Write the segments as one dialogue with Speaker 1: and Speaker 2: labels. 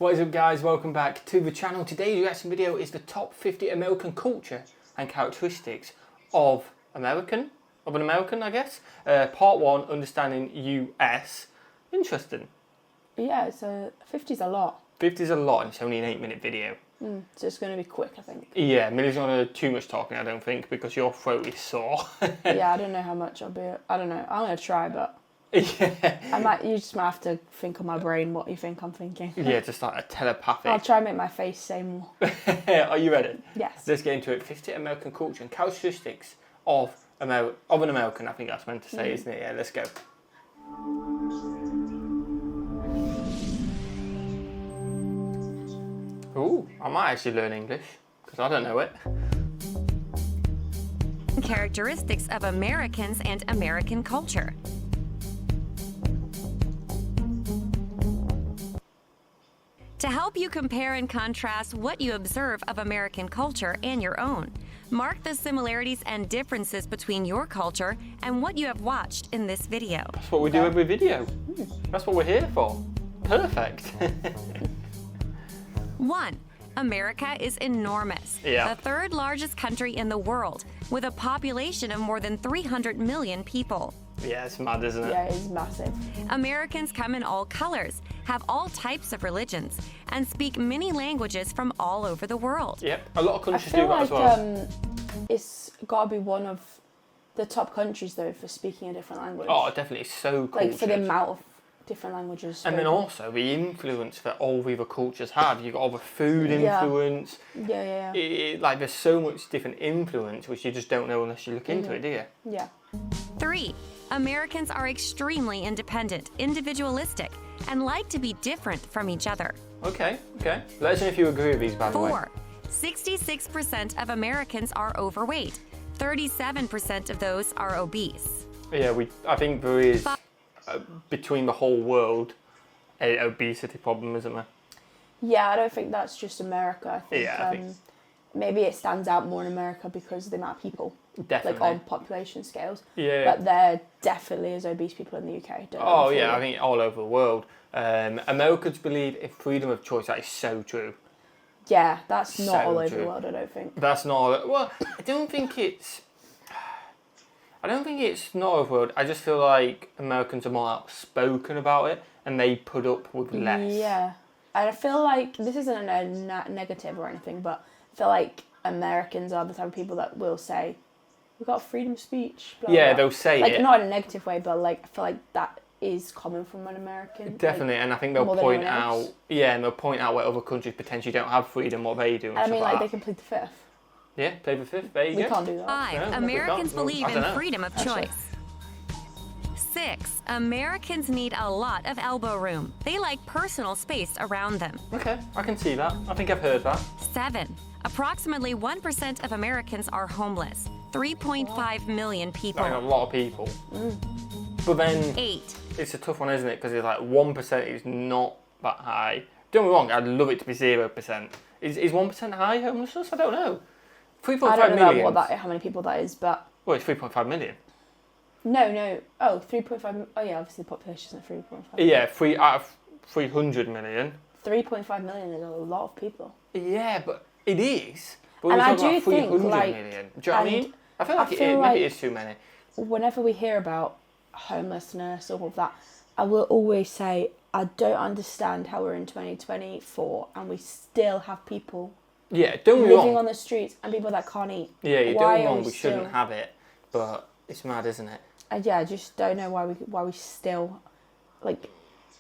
Speaker 1: What is up guys, welcome back to the channel. Today's reaction video is the top 50 American culture and characteristics of an American, I guess. Part 1, Understanding US. Interesting.
Speaker 2: Yeah, so 50's a lot.
Speaker 1: 50's a lot and it's only an 8-minute video.
Speaker 2: So it's going to be quick, I think.
Speaker 1: Yeah, Millie's not going to do too much talking, I don't think, because your throat is sore.
Speaker 2: Yeah, I don't know how much I'll be... I don't know. I'm going to try, but...
Speaker 1: Yeah.
Speaker 2: You just might have to think on my brain what you think I'm thinking.
Speaker 1: Yeah, just like a telepathic.
Speaker 2: I'll try and make my face say more.
Speaker 1: Are you ready?
Speaker 2: Yes.
Speaker 1: Let's get into it. 50 American culture and characteristics of an American. I think that's meant to say, isn't it? Yeah, let's go. Ooh, I might actually learn English, because I don't know it.
Speaker 3: Characteristics of Americans and American culture. To help you compare and contrast what you observe of American culture and your own, mark the similarities and differences between your culture and what you have watched in this video.
Speaker 1: That's what we do every video. That's what we're here for. Perfect.
Speaker 3: 1. America is enormous.
Speaker 1: Yeah.
Speaker 3: The third largest country in the world, with a population of more than 300 million people.
Speaker 1: Yeah, it's mad, isn't it?
Speaker 2: Yeah, it's massive.
Speaker 3: Americans come in all colors, have all types of religions, and speak many languages from all over the world.
Speaker 1: Yep, a lot of
Speaker 2: I
Speaker 1: countries do
Speaker 2: feel
Speaker 1: that
Speaker 2: like
Speaker 1: as well.
Speaker 2: it's got to be one of the top countries, though, for speaking a different language.
Speaker 1: Oh, definitely, it's so cultured.
Speaker 2: Like, for the amount of different languages spoken.
Speaker 1: And then also the influence that all the other cultures have. You've got all the food influence.
Speaker 2: Yeah.
Speaker 1: Like there's so much different influence which you just don't know unless you look into it, do you?
Speaker 2: Yeah.
Speaker 3: 3. Americans are extremely independent, individualistic, and like to be different from each other.
Speaker 1: Okay. Let us know if you agree with these, by the way.
Speaker 3: 4. 66% of Americans are overweight. 37% of those are obese.
Speaker 1: Yeah, I think there is, between the whole world, an obesity problem, isn't there?
Speaker 2: Yeah, I don't think that's just America. I think,
Speaker 1: Yeah, I think...
Speaker 2: maybe it stands out more in America because of the amount of people.
Speaker 1: Definitely.
Speaker 2: Like on population scales.
Speaker 1: Yeah.
Speaker 2: But there definitely is obese people in the UK.
Speaker 1: Oh yeah, I think all over the world. Americans believe in freedom of choice. That is so true.
Speaker 2: Yeah, that's not
Speaker 1: So
Speaker 2: all over
Speaker 1: true.
Speaker 2: the world, I don't think.
Speaker 1: That's not all... Well, I don't think it's not over the world. I just feel like Americans are more outspoken about it and they put up with less.
Speaker 2: Yeah. And I feel like, this isn't a negative or anything, but I feel like Americans are the type of people that will say, we've got freedom of speech. Blah,
Speaker 1: Yeah,
Speaker 2: blah.
Speaker 1: they'll say
Speaker 2: like,
Speaker 1: it.
Speaker 2: Not in a negative way, but like I feel like that is common from an American.
Speaker 1: Definitely,
Speaker 2: like,
Speaker 1: and I think they'll
Speaker 2: more than
Speaker 1: point
Speaker 2: anyone
Speaker 1: out,
Speaker 2: else.
Speaker 1: and they'll point out where other countries potentially don't have freedom, what they do. And
Speaker 2: I mean,
Speaker 1: stuff
Speaker 2: like,
Speaker 1: like
Speaker 2: they
Speaker 1: that.
Speaker 2: can plead the fifth.
Speaker 1: Yeah, play the fifth. There you
Speaker 2: We
Speaker 1: go.
Speaker 2: can't do that.
Speaker 3: 5.
Speaker 1: No, we
Speaker 3: Americans
Speaker 1: can't.
Speaker 3: believe
Speaker 1: I don't
Speaker 3: in
Speaker 1: know.
Speaker 3: freedom of choice. 6. Americans need a lot of elbow room. They like personal space around them.
Speaker 1: Okay, I can see that. I think I've heard that.
Speaker 3: 7. Approximately 1% of Americans are homeless. 3.5 million people.
Speaker 1: Like a lot of people. But then
Speaker 3: 8.
Speaker 1: it's a tough one, isn't it? Because it's like 1% is not that high. Don't get me wrong, I'd love it to be 0%. Is 1% high homelessness? I don't know. 3.5
Speaker 2: I don't
Speaker 1: million.
Speaker 2: know how many people that is, but...
Speaker 1: Well, it's 3.5 million.
Speaker 2: No. Oh, 3.5... Oh, yeah, obviously the population isn't 3.5.
Speaker 1: Yeah, 3 out of 300 million.
Speaker 2: 3.5 million is a lot of people.
Speaker 1: Yeah, but it is. But
Speaker 2: And
Speaker 1: we're
Speaker 2: I
Speaker 1: talking
Speaker 2: do
Speaker 1: about 300
Speaker 2: think, like...
Speaker 1: million. Do you know what I mean? I feel like
Speaker 2: feel
Speaker 1: maybe it is too many.
Speaker 2: Whenever we hear about homelessness or all of that, I will always say, I don't understand how we're in 2024 and we still have people
Speaker 1: Yeah, don't get me
Speaker 2: living
Speaker 1: wrong.
Speaker 2: on the streets and people that can't eat.
Speaker 1: Yeah, you
Speaker 2: Why
Speaker 1: don't
Speaker 2: are
Speaker 1: wrong. We shouldn't have it, but it's mad, isn't it?
Speaker 2: Yeah, I just don't know why we still, like...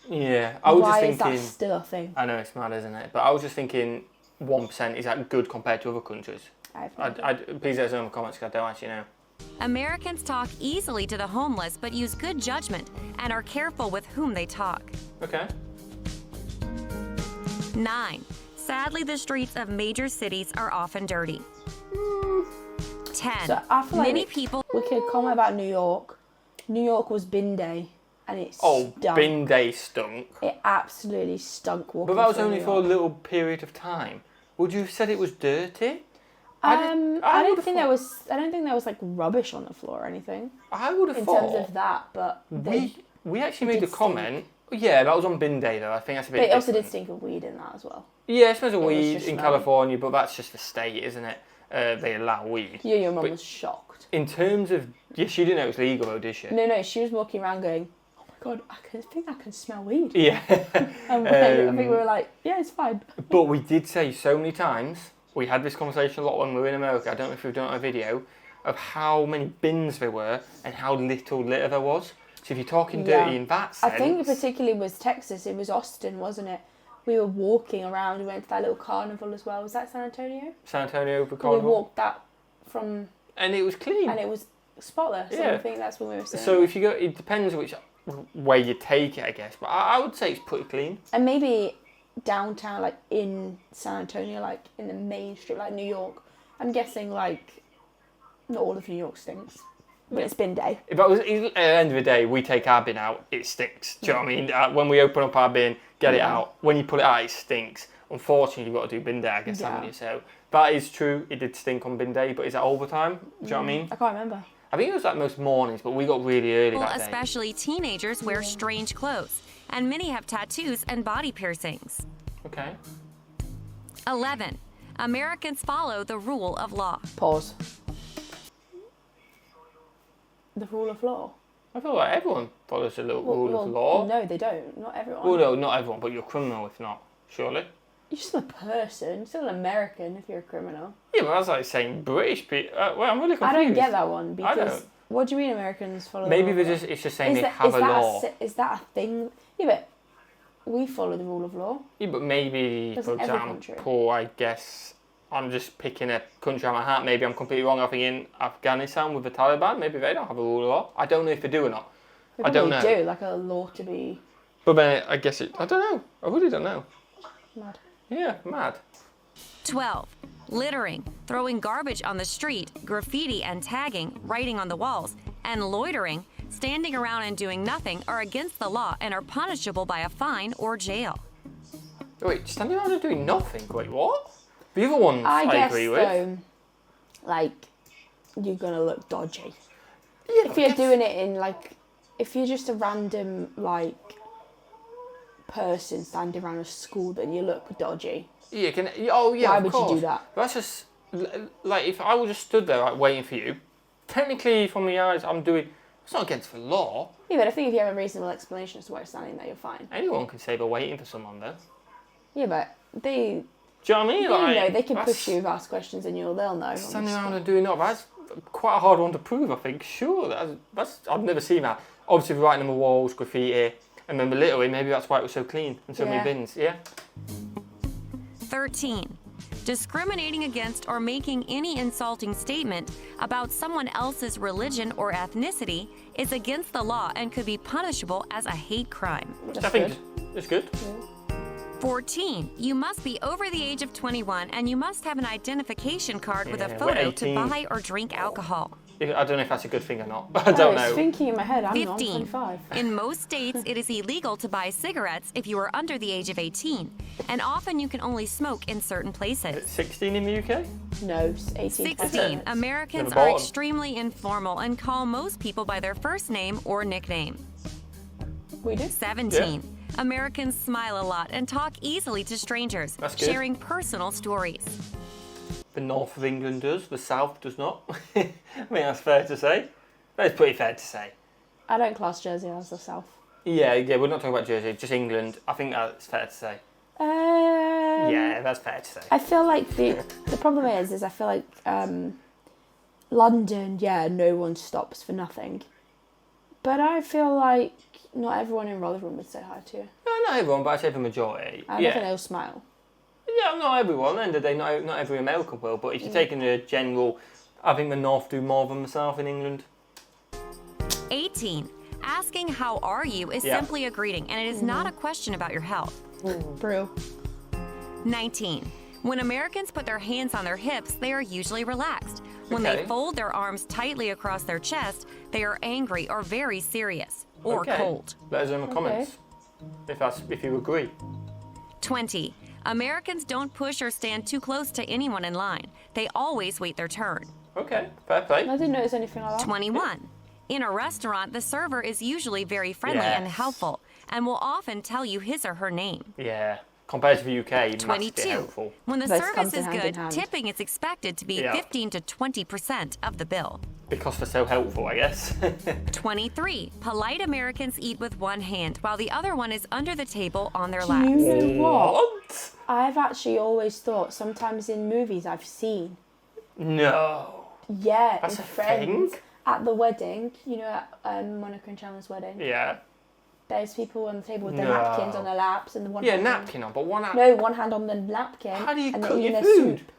Speaker 1: Yeah, I was
Speaker 2: why
Speaker 1: just thinking...
Speaker 2: is that still a thing?
Speaker 1: I know it's mad, isn't it? But I was just thinking 1%, is that good compared to other countries? Please let us know in the comments because I don't actually know.
Speaker 3: Americans talk easily to the homeless but use good judgment and are careful with whom they talk.
Speaker 1: Okay.
Speaker 3: 9. Sadly, the streets of major cities are often dirty. 10.
Speaker 2: So I feel like
Speaker 3: Many people...
Speaker 2: we could comment about New York. New York was bin day and it stunk.
Speaker 1: Bin day stunk.
Speaker 2: It absolutely stunk walking
Speaker 1: But that was
Speaker 2: through
Speaker 1: only
Speaker 2: New
Speaker 1: for a
Speaker 2: York.
Speaker 1: little period of time. Would you have said it was dirty?
Speaker 2: I don't think there was like rubbish on the floor or anything.
Speaker 1: I would have
Speaker 2: in
Speaker 1: thought...
Speaker 2: terms of that, but
Speaker 1: We actually made a comment Yeah, that was on bin day though. I think that's a bit
Speaker 2: But it also did
Speaker 1: different.
Speaker 2: stink of weed in that as well.
Speaker 1: Yeah, it smells of
Speaker 2: was
Speaker 1: weed
Speaker 2: just
Speaker 1: in
Speaker 2: smelly.
Speaker 1: California, but that's just the state, isn't it? They allow weed.
Speaker 2: Yeah, your mum
Speaker 1: But
Speaker 2: was shocked.
Speaker 1: in terms of... Yeah, she didn't know it was legal though, did she?
Speaker 2: No, she was walking around going, oh my God, I can smell weed.
Speaker 1: Yeah.
Speaker 2: And I think we were like, yeah, it's fine.
Speaker 1: But we did say so many times, we had this conversation a lot when we were in America, I don't know if we've done a video, of how many bins there were and how little litter there was. So if you're talking dirty in that sense...
Speaker 2: I think particularly was Texas, it was Austin, wasn't it? We were walking around, we went to that little carnival as well. Was that San Antonio?
Speaker 1: San Antonio for
Speaker 2: We
Speaker 1: carnival.
Speaker 2: walked that from...
Speaker 1: And it was clean.
Speaker 2: And it was spotless.
Speaker 1: Yeah.
Speaker 2: And I think that's when we were saying.
Speaker 1: So if you go, it depends which way you take it, I guess. But I would say it's pretty clean.
Speaker 2: And maybe downtown, like in San Antonio, like in the main street, like New York. I'm guessing like not all of New York stinks, but it's bin day.
Speaker 1: If I was, at the end of the day, we take our bin out, it stinks. Do you know what I mean? When we open up our bin, get it out. When you put it out, it stinks. Unfortunately, you've got to do bin day, I guess, haven't you? So that is true. It did stink on bin day, but is that all the time? Do you know what I mean?
Speaker 2: I can't remember.
Speaker 1: I think it was like most mornings, but we got really early
Speaker 3: People,
Speaker 1: that day.
Speaker 3: especially teenagers, wear strange clothes, and many have tattoos and body piercings.
Speaker 1: Okay.
Speaker 3: 11. Americans follow the rule of law.
Speaker 2: Pause. The rule of law.
Speaker 1: I feel like everyone follows the rule of law.
Speaker 2: No, they don't. Not everyone.
Speaker 1: Well, no, not everyone, but you're a criminal if not, surely.
Speaker 2: You're still a person. You're still an American if you're a criminal.
Speaker 1: Yeah, but that's like saying British people. Well, I'm really confused.
Speaker 2: I don't get that one because
Speaker 1: don't.
Speaker 2: what do you mean Americans follow?
Speaker 1: Maybe
Speaker 2: the rule
Speaker 1: they're
Speaker 2: of law?
Speaker 1: it's just saying they have a law.
Speaker 2: Is that a thing? Yeah, but we follow the rule of law.
Speaker 1: Yeah, but maybe,
Speaker 2: Doesn't
Speaker 1: for
Speaker 2: every country?
Speaker 1: example, I guess I'm just picking a country out of my hat. Maybe I'm completely wrong. I think in Afghanistan with the Taliban, maybe they don't have a rule of law. I don't know if they do or not.
Speaker 2: We
Speaker 1: I don't
Speaker 2: probably
Speaker 1: know.
Speaker 2: do, like a law to be
Speaker 1: But then I guess I don't know. I really don't know.
Speaker 2: mad.
Speaker 1: Yeah, mad.
Speaker 3: 12. Littering, throwing garbage on the street, graffiti and tagging, writing on the walls, and loitering, standing around and doing nothing, are against the law and are punishable by a fine or jail.
Speaker 1: Wait, standing around and doing nothing? Wait, what? The other ones I
Speaker 2: guess
Speaker 1: agree with.
Speaker 2: though, like you're gonna look dodgy
Speaker 1: Yeah,
Speaker 2: if you're doing it in like if you're just a random like person standing around a school, then you look dodgy.
Speaker 1: Yeah, oh yeah,
Speaker 2: Why
Speaker 1: of
Speaker 2: would you
Speaker 1: course.
Speaker 2: do that?
Speaker 1: That's just like if I was just stood there like waiting for you. Technically, from the eyes, I'm doing. It's not against the law.
Speaker 2: Yeah, but I think if you have a reasonable explanation as to why you're standing there, you're fine.
Speaker 1: Anyone can say they're waiting for someone though.
Speaker 2: Yeah, but they
Speaker 1: Do you know what I mean?
Speaker 2: you
Speaker 1: Like,
Speaker 2: know they can
Speaker 1: that's-
Speaker 2: push you with ask questions and they'll know.
Speaker 1: Standing around and doing nothing. That's quite a hard one to prove. I think. Sure, that's I've never seen that. Obviously, writing on the walls, graffiti, and then the littering. Maybe that's why it was so clean and so many
Speaker 2: Yeah.
Speaker 1: bins. Yeah.
Speaker 3: 13. Discriminating against or making any insulting statement about someone else's religion or ethnicity is against the law and could be punishable as a hate crime.
Speaker 2: That's
Speaker 1: I think
Speaker 2: good.
Speaker 1: it's good.
Speaker 3: 14. You must be over the age of 21 and you must have an identification card with a
Speaker 1: Yeah, we're
Speaker 3: photo to
Speaker 1: 18.
Speaker 3: buy or drink alcohol.
Speaker 1: I don't know if that's a good thing or not. I don't
Speaker 2: I was
Speaker 1: know.
Speaker 2: thinking in my head, I'm
Speaker 3: 15.
Speaker 2: 25.
Speaker 3: In most states, it is illegal to buy cigarettes if you are under the age of 18, and often you can only smoke in certain places.
Speaker 1: 16 in the UK?
Speaker 2: No, it's 18.
Speaker 3: 16. Americans
Speaker 1: Never
Speaker 3: are
Speaker 1: bought 'em.
Speaker 3: extremely informal and call most people by their first name or nickname.
Speaker 2: We do.
Speaker 3: 17. Americans smile a lot and talk easily to strangers,
Speaker 1: That's good.
Speaker 3: sharing personal stories.
Speaker 1: The north of England does, the south does not. I think that's fair to say. That's pretty fair to say.
Speaker 2: I don't class Jersey as the South.
Speaker 1: Yeah, we're not talking about Jersey, just England. I think that's fair to say. Yeah, that's fair to say.
Speaker 2: I feel like the problem is I feel like London, yeah, no one stops for nothing. But I feel like not everyone in Rotherham would say hi to you.
Speaker 1: No, not everyone, but I say the majority.
Speaker 2: I don't think they'll smile.
Speaker 1: Yeah, not everyone. At the end of the day, not every American will. But if you're taking the general, I think the north do more than the south in England.
Speaker 3: 18. Asking how are you is
Speaker 1: Yeah.
Speaker 3: simply a greeting, and it is not a question about your health.
Speaker 2: True.
Speaker 3: 19. When Americans put their hands on their hips, they are usually relaxed. When
Speaker 1: Okay.
Speaker 3: they fold their arms tightly across their chest, they are angry or very serious or
Speaker 1: Okay.
Speaker 3: cold.
Speaker 1: Let us know in the comments if you agree.
Speaker 3: 20. Americans don't push or stand too close to anyone in line. They always wait their turn.
Speaker 1: Okay, fair play.
Speaker 2: I didn't notice anything like that.
Speaker 3: 21. In a restaurant, the server is usually very friendly and
Speaker 1: Yes.
Speaker 3: helpful, and will often tell you his or her name.
Speaker 1: Yeah. Compared to the UK, massively
Speaker 3: 22.
Speaker 1: helpful.
Speaker 3: When the
Speaker 2: Those
Speaker 3: service
Speaker 2: comes in
Speaker 3: is
Speaker 2: hand in
Speaker 3: good,
Speaker 2: hand.
Speaker 3: tipping is expected to be 15 to 20% of the bill.
Speaker 1: Because they're so helpful, I guess.
Speaker 3: 23. Polite Americans eat with one hand while the other one is under the table on their
Speaker 2: Do
Speaker 3: lap.
Speaker 2: you know what?
Speaker 1: What?
Speaker 2: I've actually always thought, sometimes in movies I've seen,
Speaker 1: No.
Speaker 2: yeah,
Speaker 1: That's
Speaker 2: in
Speaker 1: a
Speaker 2: Friends,
Speaker 1: thing?
Speaker 2: at the wedding, you know, at Monica and Chandler's wedding,
Speaker 1: Yeah.
Speaker 2: there's people on the table with their
Speaker 1: No.
Speaker 2: napkins on their laps and the one
Speaker 1: Yeah,
Speaker 2: hand
Speaker 1: napkin on, but one hand.
Speaker 2: No, one hand on the napkin.
Speaker 1: How do you
Speaker 2: and they're
Speaker 1: cut
Speaker 2: eating
Speaker 1: your
Speaker 2: their
Speaker 1: food?
Speaker 2: soup.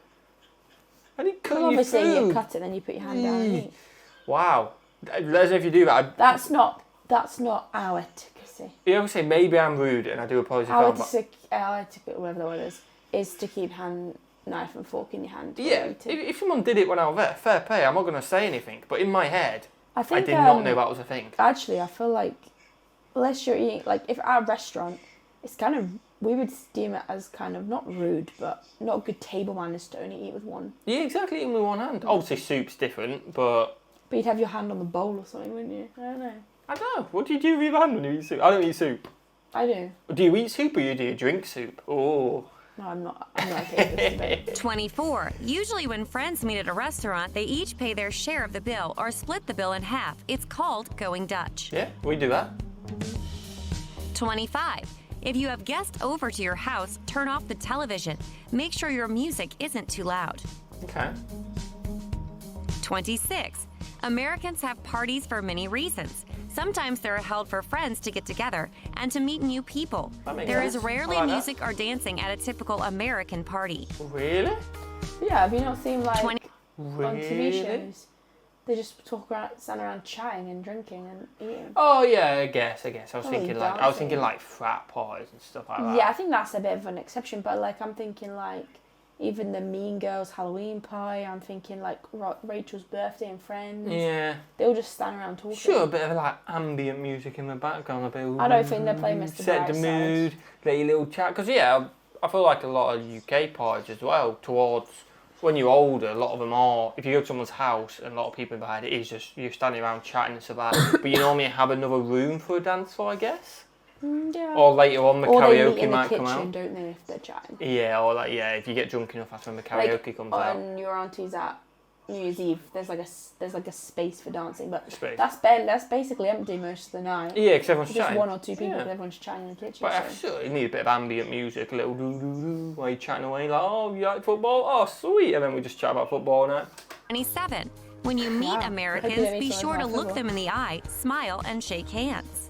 Speaker 1: How do you cut
Speaker 2: Well,
Speaker 1: your
Speaker 2: obviously
Speaker 1: food?
Speaker 2: you cut it, then you put your hand down and eat.
Speaker 1: Wow. Let us know if you do that.
Speaker 2: That's not our etiquette.
Speaker 1: You always say maybe I'm rude, and I do apologise.
Speaker 2: Our
Speaker 1: But
Speaker 2: etiquette, whatever the word is to keep knife and fork in your hand. while
Speaker 1: yeah,
Speaker 2: eating.
Speaker 1: if someone did it when I was there, fair play. I'm not going to say anything. But in my head,
Speaker 2: I
Speaker 1: I
Speaker 2: think
Speaker 1: did not know that was a thing.
Speaker 2: Actually, I feel like unless you're eating, like if at a restaurant, it's kind of, we would deem it as kind of not rude, but not good table manners to only eat with one.
Speaker 1: Yeah, exactly. Eating with one hand. Obviously, soup's different, but
Speaker 2: But you'd have your hand on the bowl or something, wouldn't you? I don't know.
Speaker 1: I don't know. What do you do with your hand when you eat soup? I don't eat soup.
Speaker 2: I do.
Speaker 1: Do you eat soup or do you drink soup? Oh.
Speaker 2: No, I'm not okay with this debate.
Speaker 3: 24. Usually when friends meet at a restaurant, they each pay their share of the bill or split the bill in half. It's called going Dutch.
Speaker 1: Yeah, we do that.
Speaker 3: 25. If you have guests over to your house, turn off the television. Make sure your music isn't too loud.
Speaker 1: Okay.
Speaker 3: 26. Americans have parties for many reasons. Sometimes they're held for friends to get together and to meet new people.
Speaker 1: That makes
Speaker 3: There is
Speaker 1: sense.
Speaker 3: rarely
Speaker 1: I like that.
Speaker 3: music or dancing at a typical American party.
Speaker 1: Really?
Speaker 2: Yeah, have you not seen like
Speaker 3: 20
Speaker 2: on TV
Speaker 1: Really?
Speaker 2: shows? They just stand around chatting and drinking and eating.
Speaker 1: Oh yeah, I guess. I was
Speaker 2: Probably
Speaker 1: thinking like frat parties and stuff like that.
Speaker 2: Yeah, I think that's a bit of an exception, but like I'm thinking like even the Mean Girls Halloween party. I'm thinking like Rachel's birthday and Friends.
Speaker 1: Yeah.
Speaker 2: They'll just stand around talking.
Speaker 1: Sure, a bit of like ambient music in the background. A bit.
Speaker 2: I don't think they're playing Mr.
Speaker 1: Set the
Speaker 2: Brightside.
Speaker 1: mood. Let your little chat. Because yeah, I feel like a lot of UK parties as well. Towards when you're older, a lot of them are. If you go to someone's house and a lot of people behind it is just you're standing around chatting and stuff like that. But you normally have another room for a dance floor, I guess.
Speaker 2: Yeah.
Speaker 1: Or later on, the
Speaker 2: Or they meet
Speaker 1: karaoke
Speaker 2: in the
Speaker 1: might
Speaker 2: kitchen,
Speaker 1: come out.
Speaker 2: don't they, if they're chatting?
Speaker 1: Yeah, or like if you get drunk enough, that's when the karaoke
Speaker 2: Like
Speaker 1: comes out.
Speaker 2: on your auntie's at New Year's Eve, there's like a space for dancing, but
Speaker 1: Space.
Speaker 2: that's basically empty most of the night.
Speaker 1: Yeah, because everyone's
Speaker 2: Just
Speaker 1: chatting.
Speaker 2: one or two people,
Speaker 1: Yeah.
Speaker 2: and everyone's chatting in the kitchen.
Speaker 1: But
Speaker 2: so.
Speaker 1: sure, you need a bit of ambient music, a little doo-doo-doo, while you're chatting away, like, oh, you like football? Oh, sweet. And then we just chat about football now.
Speaker 3: 27. When you meet
Speaker 2: Wow.
Speaker 3: Americans,
Speaker 2: Hopefully they
Speaker 3: be
Speaker 2: meet
Speaker 3: sure to
Speaker 2: someone
Speaker 3: look
Speaker 2: about
Speaker 3: them in the eye, smile, and shake hands.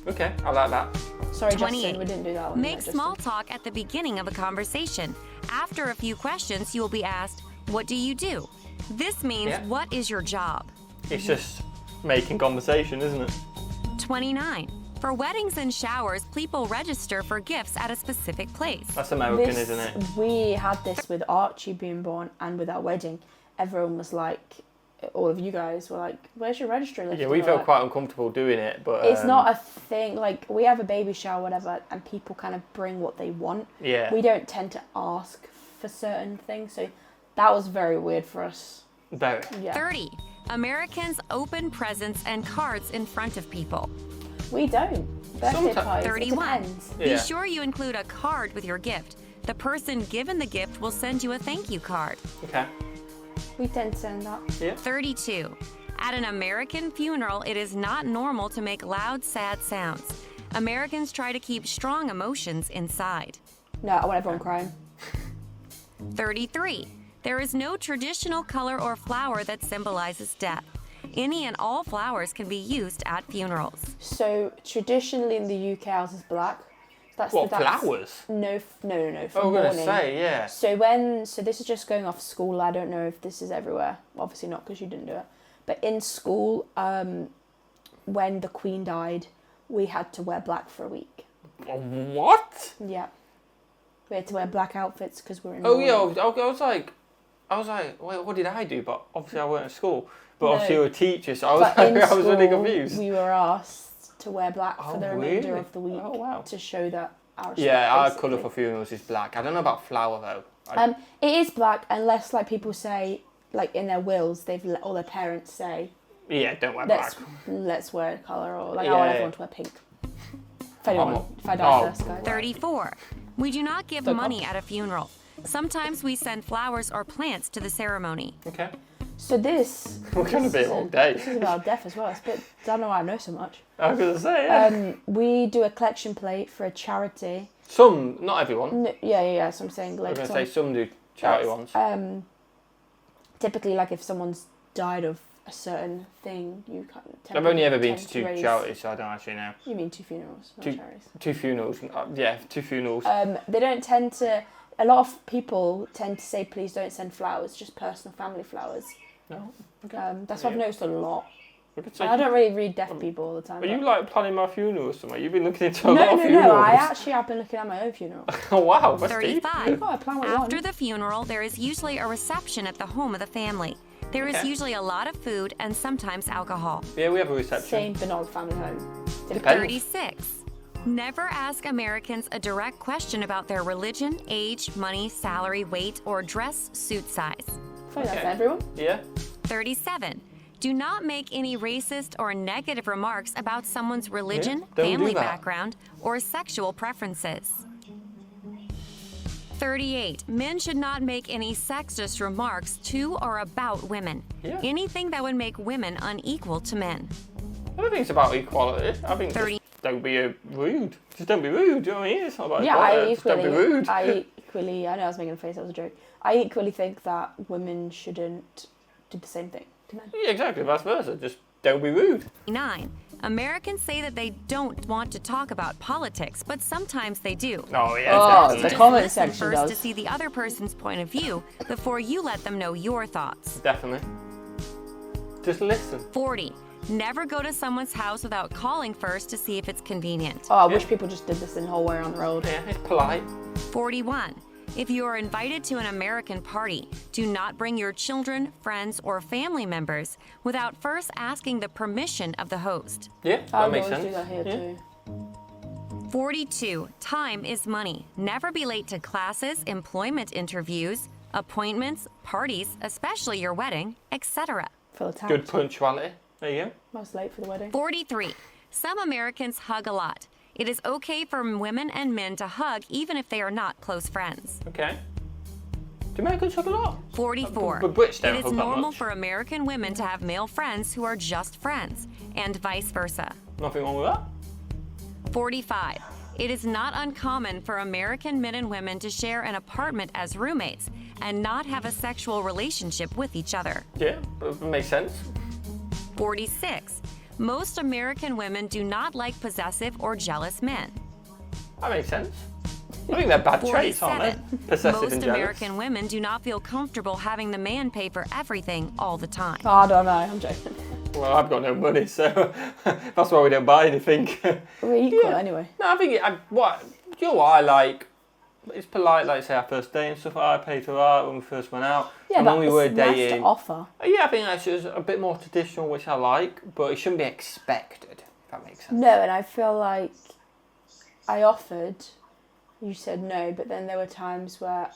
Speaker 1: Okay, I like that.
Speaker 2: Sorry,
Speaker 3: 28.
Speaker 2: Justin, we didn't do that one.
Speaker 3: Make
Speaker 2: Justin.
Speaker 3: small talk at the beginning of a conversation. After a few questions, you will be asked, "What do you do?" This means,
Speaker 1: Yeah.
Speaker 3: "What is your job?"
Speaker 1: It's just making conversation, isn't it?
Speaker 3: 29. For weddings and showers, people register for gifts at a specific place.
Speaker 1: That's American,
Speaker 2: This-
Speaker 1: isn't it?
Speaker 2: We had this with Archie being born and with our wedding. Everyone was like, all of you guys were like, "Where's your registry list?"
Speaker 1: Yeah, we
Speaker 2: And we're
Speaker 1: felt
Speaker 2: like,
Speaker 1: quite uncomfortable doing it, but...
Speaker 2: It's not a thing. Like we have a baby shower, whatever, and people kind of bring what they want.
Speaker 1: Yeah.
Speaker 2: We don't tend to ask for certain things, so that was very weird for us.
Speaker 1: Very.
Speaker 2: Yeah.
Speaker 3: 30. Americans open presents and cards in front of people.
Speaker 2: We don't. Birthday
Speaker 1: Sometimes-
Speaker 2: parties.
Speaker 3: 31.
Speaker 2: It depends.
Speaker 3: Be
Speaker 1: Yeah.
Speaker 3: sure you include a card with your gift. The person given the gift will send you a thank you card.
Speaker 1: Okay.
Speaker 2: We tend to send that.
Speaker 1: Yeah.
Speaker 3: 32. At an American funeral, it is not normal to make loud, sad sounds. Americans try to keep strong emotions inside.
Speaker 2: No, I want everyone crying.
Speaker 3: 33. There is no traditional color or flower that symbolizes death. Any and all flowers can be used at funerals.
Speaker 2: So traditionally in the UK, ours is black. That's
Speaker 1: What,
Speaker 2: that's-
Speaker 1: flowers?
Speaker 2: No. For
Speaker 1: I was
Speaker 2: mourning.
Speaker 1: going to say, yeah.
Speaker 2: So this is just going off school. I don't know if this is everywhere. Obviously not because you didn't do it. But in school, when the Queen died, we had to wear black for a week.
Speaker 1: What?
Speaker 2: Yeah. We had to wear black outfits because we were in
Speaker 1: Oh, yeah,
Speaker 2: mourning.
Speaker 1: I was like, wait, what did I do? But obviously I weren't at school. But
Speaker 2: No.
Speaker 1: obviously you were a teacher, so I was,
Speaker 2: But in
Speaker 1: I was really
Speaker 2: school,
Speaker 1: confused.
Speaker 2: we were asked to wear black
Speaker 1: Oh,
Speaker 2: for the remainder
Speaker 1: really?
Speaker 2: of the week
Speaker 1: Oh, wow.
Speaker 2: to show that our respect,
Speaker 1: Yeah, our
Speaker 2: basically.
Speaker 1: colour for funerals is black. I don't know about flower though.
Speaker 2: It is black unless like people say like in their wills they've let all their parents say
Speaker 1: Yeah, don't wear black.
Speaker 2: let's wear a colour or like I
Speaker 1: Yeah,
Speaker 2: want
Speaker 1: yeah.
Speaker 2: everyone to wear pink. If I die first, guys.
Speaker 3: 34. We do not give
Speaker 2: Don't
Speaker 3: money at a funeral. Sometimes we send flowers or plants to the ceremony.
Speaker 1: Okay.
Speaker 2: So this...
Speaker 1: We're going to be all day.
Speaker 2: This is about death as well. It's a bit, I don't know why I know so much.
Speaker 1: I was going to say, yeah.
Speaker 2: We do a collection plate for a charity.
Speaker 1: Some, not everyone.
Speaker 2: No, yeah. So I'm saying
Speaker 1: I
Speaker 2: like
Speaker 1: was going to say some do charity ones.
Speaker 2: Typically, like if someone's died of a certain thing, you can't.
Speaker 1: I've only ever been to 2 charities, so I don't actually know.
Speaker 2: You mean 2 funerals, not charities?
Speaker 1: 2 funerals, yeah, 2 funerals.
Speaker 2: They don't tend to. A lot of people tend to say, "Please don't send flowers, just personal family flowers."
Speaker 1: No. Okay.
Speaker 2: That's what I've noticed a lot.
Speaker 1: So
Speaker 2: I don't really read deaf people all the time.
Speaker 1: Are you like planning my funeral or something? You've been looking into a lot
Speaker 2: No,
Speaker 1: of funerals.
Speaker 2: no. I actually have been looking at my own funeral.
Speaker 1: Oh wow, that's deep.
Speaker 3: 35.
Speaker 2: You've got to plan what you want.
Speaker 3: After the funeral, there is usually a reception at the home of the family. There is usually a lot of food and sometimes alcohol.
Speaker 1: Yeah, we have a reception.
Speaker 2: Same, but not the family home.
Speaker 1: Depends.
Speaker 3: 36. Never ask Americans a direct question about their religion, age, money, salary, weight, or dress suit size.
Speaker 2: I feel like that's everyone.
Speaker 1: Yeah.
Speaker 3: 37. Do not make any racist or negative remarks about someone's religion,
Speaker 1: don't
Speaker 3: family
Speaker 1: do that.
Speaker 3: background, or sexual preferences. 38. Men should not make any sexist remarks to or about women.
Speaker 1: Yeah.
Speaker 3: Anything that would make women unequal to men.
Speaker 1: I don't think it's about equality. I think
Speaker 3: 30.
Speaker 1: just don't be rude. Just don't be rude. Do you know what I mean? It's not about
Speaker 2: Yeah,
Speaker 1: equality. Just don't be rude.
Speaker 2: I equally. I know I was making a face. That was a joke. I equally think that women shouldn't do the same thing to men.
Speaker 1: Yeah, exactly. Vice versa. Just don't be rude.
Speaker 3: 9. Americans say that they don't want to talk about politics, but sometimes they do.
Speaker 1: Oh yeah.
Speaker 2: Oh,
Speaker 1: definitely.
Speaker 2: the comment
Speaker 3: Listen
Speaker 2: section
Speaker 3: first
Speaker 2: does.
Speaker 3: to see the other person's point of view before you let them know your thoughts.
Speaker 1: Definitely. Just listen.
Speaker 3: 40. Never go to someone's house without calling first to see if it's convenient.
Speaker 2: Oh, I wish people just did this in the whole way around the road.
Speaker 1: Yeah, it's polite.
Speaker 3: 41. If you are invited to an American party, do not bring your children, friends, or family members without first asking the permission of the host.
Speaker 1: Yeah,
Speaker 2: I
Speaker 1: that
Speaker 2: would
Speaker 1: makes
Speaker 2: always
Speaker 1: sense.
Speaker 2: do that here
Speaker 1: Yeah.
Speaker 2: too.
Speaker 3: 42. Time is money. Never be late to classes, employment interviews, appointments, parties, especially your wedding, etc.
Speaker 2: Full of tact.
Speaker 1: Good punctuality. There you go.
Speaker 2: I was late for the wedding.
Speaker 3: 43. Some Americans hug a lot. It is okay for women and men to hug even if they are not close friends.
Speaker 1: Okay. Do Americans hug a lot?
Speaker 3: 44.
Speaker 1: But Brits don't
Speaker 3: It is
Speaker 1: hug that
Speaker 3: normal
Speaker 1: much.
Speaker 3: for American women to have male friends who are just friends, and vice versa.
Speaker 1: Nothing wrong with that.
Speaker 3: 45. It is not uncommon for American men and women to share an apartment as roommates and not have a sexual relationship with each other.
Speaker 1: Yeah, it makes sense.
Speaker 3: 46. Most American women do not like possessive or jealous men.
Speaker 1: That makes sense. I think they're bad traits, aren't
Speaker 3: 47.
Speaker 1: they? Possessive
Speaker 3: Most
Speaker 1: and jealous.
Speaker 3: American women do not feel comfortable having the man pay for everything all the time.
Speaker 2: Oh, I don't know. I'm joking.
Speaker 1: Well, I've got no money, so that's why we don't buy anything.
Speaker 2: We're equal
Speaker 1: Yeah.
Speaker 2: anyway.
Speaker 1: No, I think you know what I like? It's polite, like say our first date and stuff. I paid for that when we first went out.
Speaker 2: Yeah,
Speaker 1: and
Speaker 2: but
Speaker 1: when we were
Speaker 2: it's nice to
Speaker 1: dating.
Speaker 2: offer.
Speaker 1: Yeah, I think that's just a bit more traditional, which I like, but it shouldn't be expected, if that makes sense.
Speaker 2: No, and I feel like I offered, you said no, but then there were times where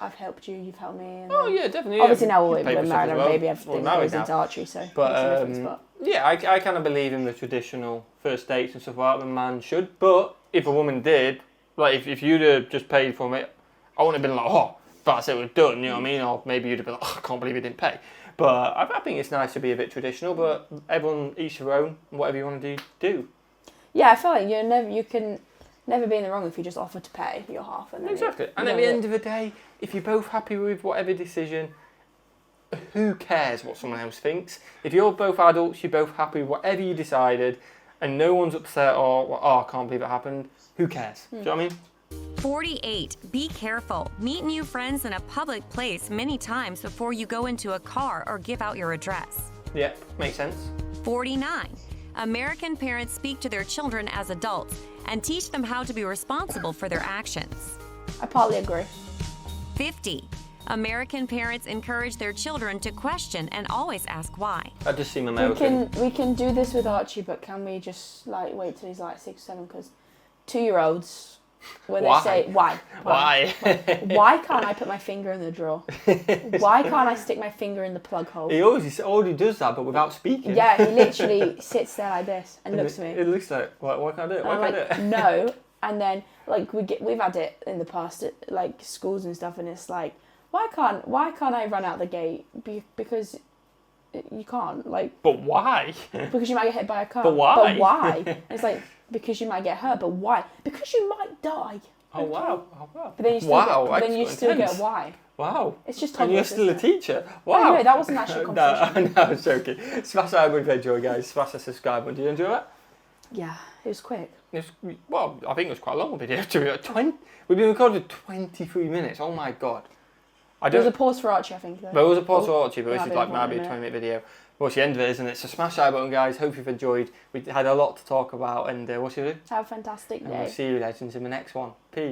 Speaker 2: I've helped you, you've helped me. And
Speaker 1: Oh
Speaker 2: then-
Speaker 1: yeah, definitely.
Speaker 2: Obviously
Speaker 1: yeah.
Speaker 2: now
Speaker 1: You
Speaker 2: we're
Speaker 1: pay for stuff
Speaker 2: married
Speaker 1: as
Speaker 2: and
Speaker 1: well.
Speaker 2: maybe
Speaker 1: We're
Speaker 2: everything
Speaker 1: married
Speaker 2: goes
Speaker 1: now.
Speaker 2: into archery, so
Speaker 1: But,
Speaker 2: makes a difference. But
Speaker 1: Yeah, I kind of believe in the traditional first dates and stuff like that, the man should. But if a woman did, like if you'd have just paid for it, I wouldn't have been like, oh, that's it, we're done, you know what I mean? Or maybe you'd have been like, oh, I can't believe you didn't pay. But I think it's nice to be a bit traditional, but everyone each their own, whatever you want to do.
Speaker 2: yeah, I feel like you can never be in the wrong if you just offer to pay your half. And then
Speaker 1: Exactly.
Speaker 2: you
Speaker 1: And
Speaker 2: know
Speaker 1: at the
Speaker 2: that-
Speaker 1: end of the day, if you're both happy with whatever decision, who cares what someone else thinks? If you're both adults, you're both happy with whatever you decided, and no one's upset or, oh, I can't believe it happened, who cares? Do you know what I mean?
Speaker 3: 48. Be careful. Meet new friends in a public place many times before you go into a car or give out your address.
Speaker 1: Yeah, makes sense.
Speaker 3: 49. American parents speak to their children as adults and teach them how to be responsible for their actions.
Speaker 2: I partly agree.
Speaker 3: 50. American parents encourage their children to question and always ask why.
Speaker 1: That just seem American.
Speaker 2: We can do this with Archie, but can we just like wait till he's like 6 or 7? Because 2-year-olds where
Speaker 1: Why?
Speaker 2: they say, why?
Speaker 1: Why?
Speaker 2: Why can't I put my finger in the drawer? Why can't I stick my finger in the plug hole?
Speaker 1: He already does that, but without speaking.
Speaker 2: Yeah, he literally sits there like this and looks at me.
Speaker 1: It looks like, why can't I do it? Why
Speaker 2: And I'm
Speaker 1: can't I do it?
Speaker 2: no. And then like we've had it in the past at like schools and stuff, and it's like, why can't I run out the gate? Because you can't, like.
Speaker 1: But why?
Speaker 2: Because you might get hit by a car.
Speaker 1: But why?
Speaker 2: But why? And it's like, because you might get hurt, but why? Because you might die.
Speaker 1: Oh wow! Oh wow!
Speaker 2: But then you still
Speaker 1: wow!
Speaker 2: get, but then you still
Speaker 1: intense.
Speaker 2: get why.
Speaker 1: Wow!
Speaker 2: It's just
Speaker 1: and you're
Speaker 2: Taboos,
Speaker 1: still a
Speaker 2: isn't it?
Speaker 1: teacher. Wow!
Speaker 2: No, that wasn't actually a competition.
Speaker 1: No, I was joking. Smash that button if you enjoyed, guys. Smash the subscribe button. Did you enjoy that?
Speaker 2: Yeah, it was quick.
Speaker 1: Well, I think it was quite a long video. We've been recording 23 minutes. Oh my god!
Speaker 2: There was a pause for Archie, I think. Though.
Speaker 1: There was a pause for Archie, but
Speaker 2: might
Speaker 1: this is
Speaker 2: be
Speaker 1: like
Speaker 2: more
Speaker 1: maybe
Speaker 2: in
Speaker 1: a
Speaker 2: a
Speaker 1: 20-minute video. What's the end of it, isn't it? So smash that button, guys. Hope you've enjoyed. We had a lot to talk about, and what should we do?
Speaker 2: Have a fantastic
Speaker 1: And we'll
Speaker 2: day.
Speaker 1: see you legends in the next one. Peace.